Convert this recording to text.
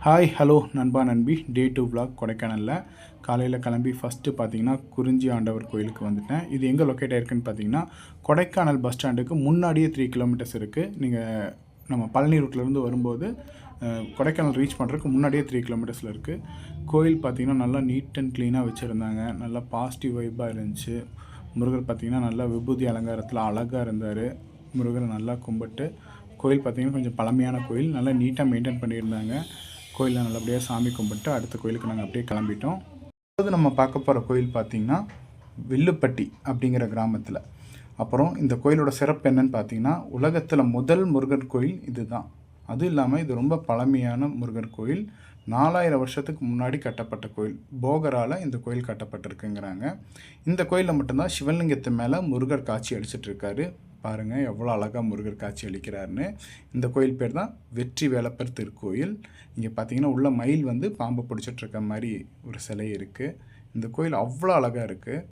Hi hello நண்பா நண்பி டே 2 vlog கொடைக்கானலில் காலையில் கிளம்பி ஃபஸ்ட்டு பார்த்தீங்கன்னா குறிஞ்சி ஆண்டவர் கோயிலுக்கு வந்துட்டேன். இது எங்கே லொக்கேட் ஆயிருக்குன்னு பார்த்தீங்கன்னா கொடைக்கானல் பஸ் ஸ்டாண்டுக்கு முன்னாடியே 3 கிலோமீட்டர்ஸ் இருக்குது. நீங்கள் நம்ம பழனி ரூட்லேருந்து வரும்போது கொடைக்கானல் ரீச் பண்ணுறதுக்கு முன்னாடியே 3 கிலோமீட்டர்ஸில் இருக்குது. கோயில் பார்த்திங்கன்னா நல்லா நீட் அண்ட் க்ளீனாக வச்சுருந்தாங்க. நல்லா பாசிட்டிவ் வைப்பாக இருந்துச்சு. முருகர் பார்த்திங்கன்னா நல்லா விபூதி அலங்காரத்தில் அழகாக இருந்தார். முருகரை நல்லா கும்பிட்டு கோயில் பார்த்திங்கன்னா கொஞ்சம் பழமையான கோயில், நல்லா நீட்டாக மெயின்டைன் பண்ணியிருந்தாங்க. கோயிலில் நல்லபடியாக சாமி கும்பிட்டு அடுத்த கோயிலுக்கு நாங்கள் அப்படியே கிளம்பிட்டோம். அதாவது நம்ம பார்க்க போகிற கோயில் பார்த்திங்கன்னா வில்லுப்பட்டி அப்படிங்கிற கிராமத்தில். அப்புறம் இந்த கோயிலோட சிறப்பு என்னன்னு பார்த்தீங்கன்னா உலகத்தில் முதல் முருகன் கோயில் இது தான். அதுவும் இல்லாமல் இது ரொம்ப பழமையான முருகன் கோயில். 4000 வருஷத்துக்கு முன்னாடி கட்டப்பட்ட கோயில். போகரால் இந்த கோயில் கட்டப்பட்டிருக்குங்கிறாங்க. இந்த கோயிலில் மட்டும்தான் சிவலிங்கத்து மேலே முருகர் காட்சி அளிச்சிட்ருக்காரு. பாருங்கள் எவ்வளோ அழகாக முருகர் காட்சி அளிக்கிறாருன்னு. இந்த கோயில் பேர் தான் வெற்றி வேலப்பர் திருக்கோயில். இங்கே பார்த்தீங்கன்னா உள்ள மயில் வந்து பாம்பு பிடிச்சிட்ருக்க மாதிரி ஒரு சிலை இருக்குது. இந்த கோயில் அவ்வளோ அழகாக இருக்குது.